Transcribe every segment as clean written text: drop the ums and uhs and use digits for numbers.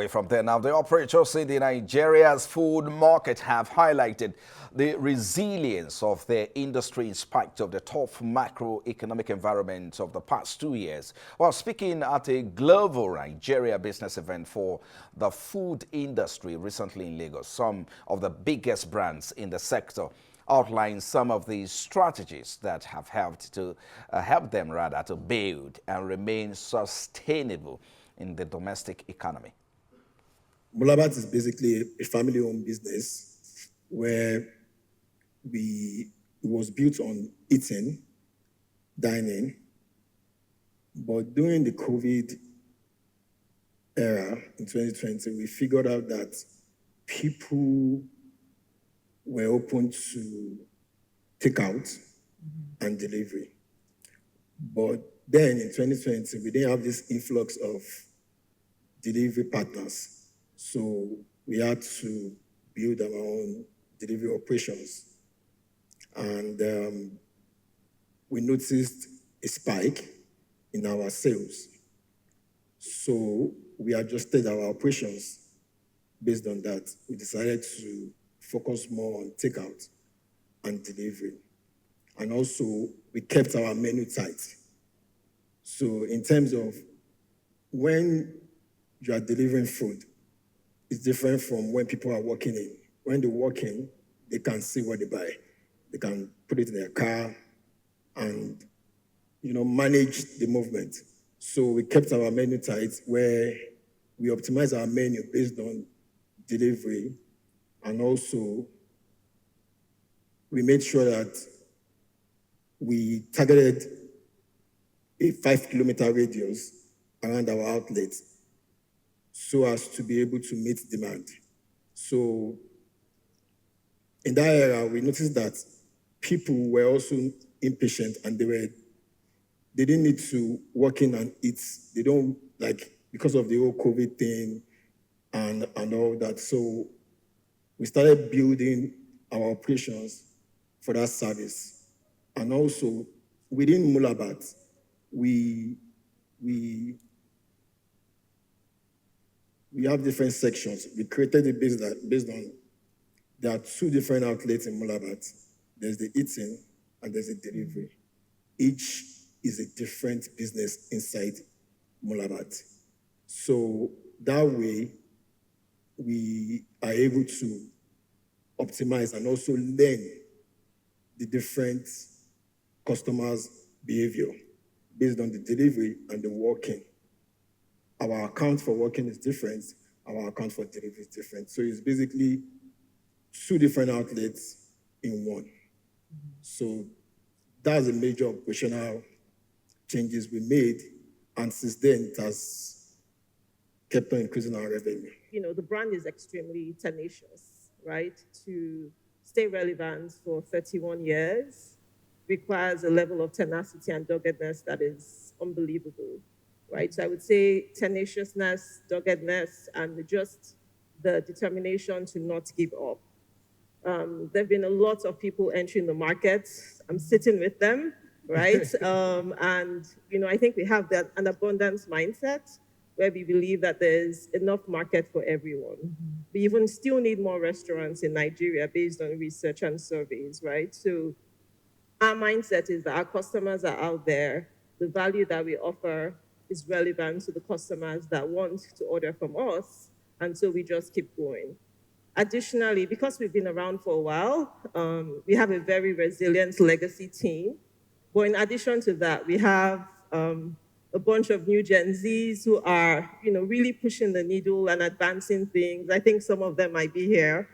away from there now, the operators in Nigeria's food market have highlighted the resilience of their industry in spite of the tough macroeconomic environment of the past 2 years. While speaking at a global Nigeria business event for the food industry recently in Lagos, some of the biggest brands in the sector outline some of the strategies that have helped to build and remain sustainable in the domestic economy. Mulabat is basically a family-owned business where it was built on eating, dining, but during the COVID era in 2020, we figured out that people were open to takeout and delivery. But then in 2020, we didn't have this influx of delivery partners. So we had to build our own delivery operations. And we noticed a spike in our sales. So we adjusted our operations based on that. We decided to focus more on takeout and delivery. And also, we kept our menu tight. So in terms of when you are delivering food, it's different from when people are walking in. When they walk in, they can see what they buy. They can put it in their car and manage the movement. So we kept our menu tight where we optimize our menu based on delivery, and also we made sure that we targeted a 5-kilometer radius around our outlets so as to be able to meet demand. So in that era, we noticed that people were also impatient and they didn't need to walk in and eat. They don't, because of the whole COVID thing and all that. So we started building our operations for that service. And also, within Mulabat, we have different sections. We created it based on, there are 2 different outlets in Mulabat. There's the eating and there's the delivery. Each is a different business inside Mulabat. So that way, we are able to optimize and also learn the different customers' behavior based on the delivery and the walk-in. Our account for walk-in is different. Our account for delivery is different. So it's basically 2 different outlets in one. So that's a major operational changes we made. And since then, it has kept on increasing our revenue. The brand is extremely tenacious, right? To stay relevant for 31 years requires a level of tenacity and doggedness that is unbelievable, right? So I would say tenaciousness, doggedness, and just the determination to not give up. There have been a lot of people entering the market. I'm sitting with them, right? And I think we have an abundance mindset where we believe that there's enough market for everyone. We even still need more restaurants in Nigeria based on research and surveys, right? So our mindset is that our customers are out there. The value that we offer is relevant to the customers that want to order from us, and so we just keep going. Additionally, because we've been around for a while, we have a very resilient legacy team. But in addition to that, we have a bunch of new Gen Zs who are, really pushing the needle and advancing things. I think some of them might be here.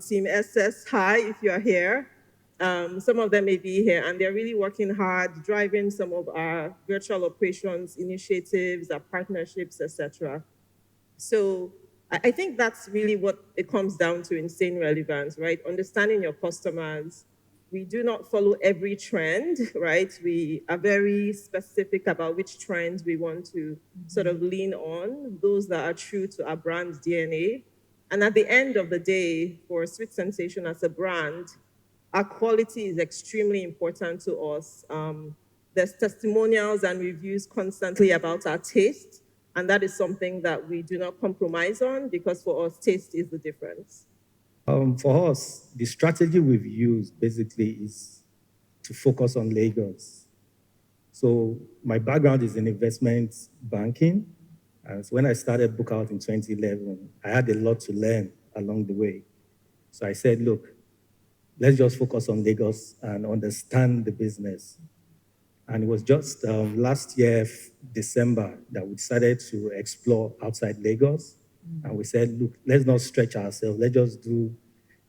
Team SS, hi, if you're here. Some of them may be here, and they're really working hard, driving some of our virtual operations initiatives, our partnerships, etc. So I think that's really what it comes down to in staying relevant, right? Understanding your customers. We do not follow every trend, right? We are very specific about which trends we want to sort of lean on, those that are true to our brand's DNA. And at the end of the day, for Sweet Sensation as a brand, our quality is extremely important to us. There's testimonials and reviews constantly about our taste. And that is something that we do not compromise on, because for us, taste is the difference. For us, the strategy we've used basically is to focus on Lagos. So my background is in investment banking. And so when I started Bookout in 2011, I had a lot to learn along the way. So I said, look, let's just focus on Lagos and understand the business. And it was just last year, December, that we decided to explore outside Lagos. And we said, look, let's not stretch ourselves. Let's just do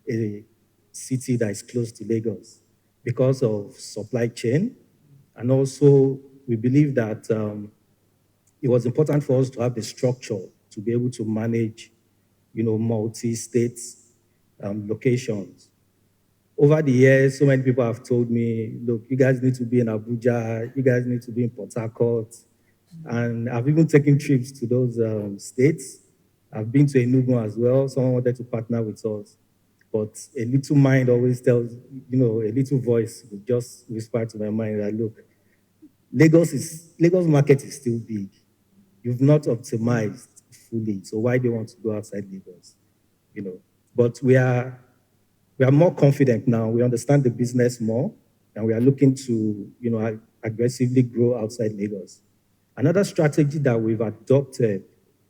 a city that is close to Lagos because of supply chain. And also, we believe that it was important for us to have the structure to be able to manage, multi-state locations. Over the years, so many people have told me, look, you guys need to be in Abuja, you guys need to be in Port Harcourt. And I've even taken trips to those states. I've been to Enugu as well. Someone wanted to partner with us. But a little mind always tells, a little voice will just whisper to my mind that, look, Lagos market is still big. You've not optimized fully. So why do you want to go outside Lagos? But we are more confident now. We understand the business more, and we are looking to, aggressively grow outside Lagos. Another strategy that we've adopted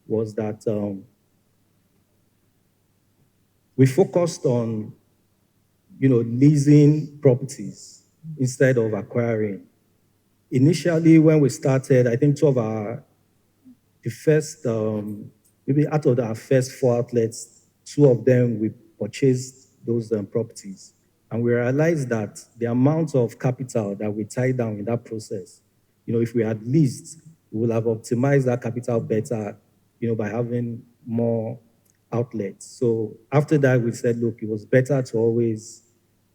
was that we focused on, leasing properties instead of acquiring. Initially, when we started, I think maybe out of our first 4 outlets, 2 of them we purchased those properties. And we realized that the amount of capital that we tied down in that process, if we had leased, we would have optimized that capital better, by having more outlets. So after that, we said, look, it was better to always,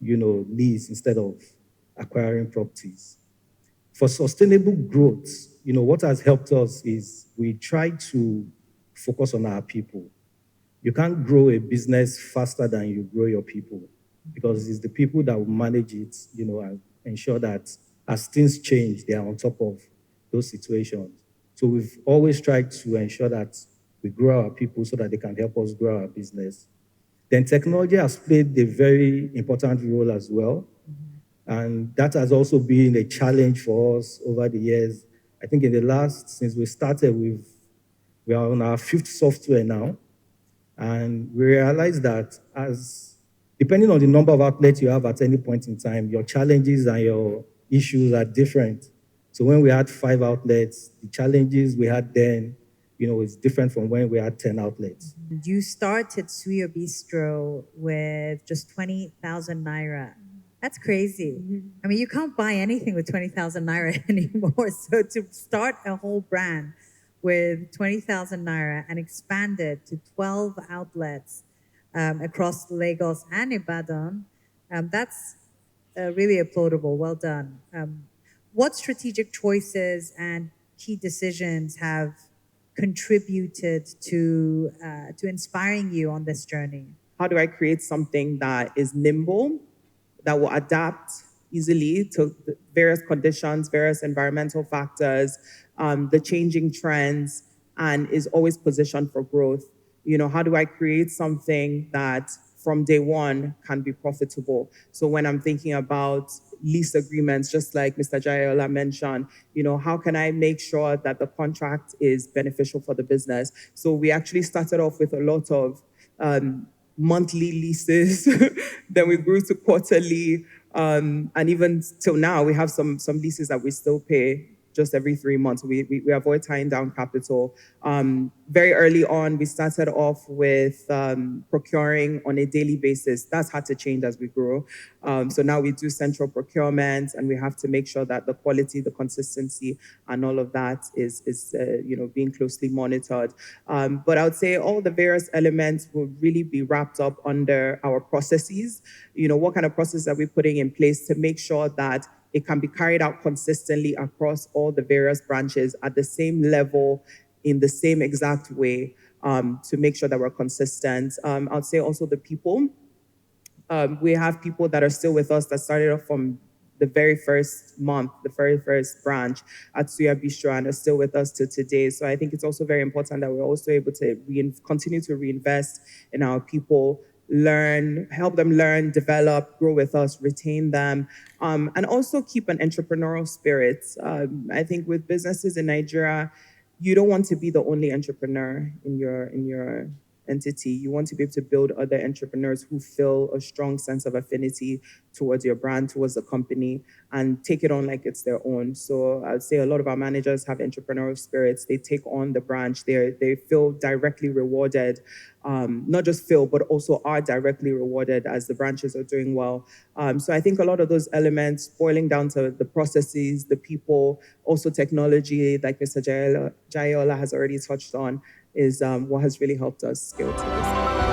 lease instead of acquiring properties. For sustainable growth, what has helped us is we try to focus on our people. You can't grow a business faster than you grow your people, because it's the people that will manage it, and ensure that as things change, they are on top of those situations. So we've always tried to ensure that we grow our people so that they can help us grow our business. Then technology has played a very important role as well. And that has also been a challenge for us over the years. I think since we started, we are on our 5th software now. And we realize that depending on the number of outlets you have at any point in time, your challenges and your issues are different. So when we had 5 outlets, the challenges we had then, is different from when we had 10 outlets. You started Suyo Bistro with just 20,000 Naira. That's crazy. I mean, you can't buy anything with 20,000 Naira anymore. So to start a whole brand with 20,000 Naira and expand it to 12 outlets across Lagos and Ibadan, that's really applaudable. Well done. What strategic choices and key decisions have contributed to inspiring you on this journey? How do I create something that is nimble, that will adapt easily to the various conditions, various environmental factors, the changing trends, and is always positioned for growth? How do I create something that from day one can be profitable? So when I'm thinking about lease agreements, just like Mr. Jayola mentioned, how can I make sure that the contract is beneficial for the business? So we actually started off with a lot of monthly leases, then we grew to quarterly, and even till now, we have some leases that we still pay just every 3 months. We avoid tying down capital. Very early on, we started off with procuring on a daily basis. That's had to change as we grow. So now we do central procurement, and we have to make sure that the quality, the consistency, and all of that is being closely monitored. But I would say all the various elements will really be wrapped up under our processes. What kind of processes are we putting in place to make sure that it can be carried out consistently across all the various branches at the same level, in the same exact way, to make sure that we're consistent. I would say also the people. We have people that are still with us that started off from the very first month, the very first branch at Suya Bistro, and are still with us to today. So I think it's also very important that we're also able to continue to reinvest in our people, help them learn, develop, grow with us, retain them, and also keep an entrepreneurial spirit. I think with businesses in Nigeria, you don't want to be the only entrepreneur in your entity. You want to be able to build other entrepreneurs who feel a strong sense of affinity towards your brand, towards the company, and take it on like it's their own. So I'd say a lot of our managers have entrepreneurial spirits. They take on the branch. They feel directly rewarded, not just feel, but also are directly rewarded as the branches are doing well. So I think a lot of those elements, boiling down to the processes, the people, also technology, like Mr. Jayola has already touched on, is what has really helped us scale to this.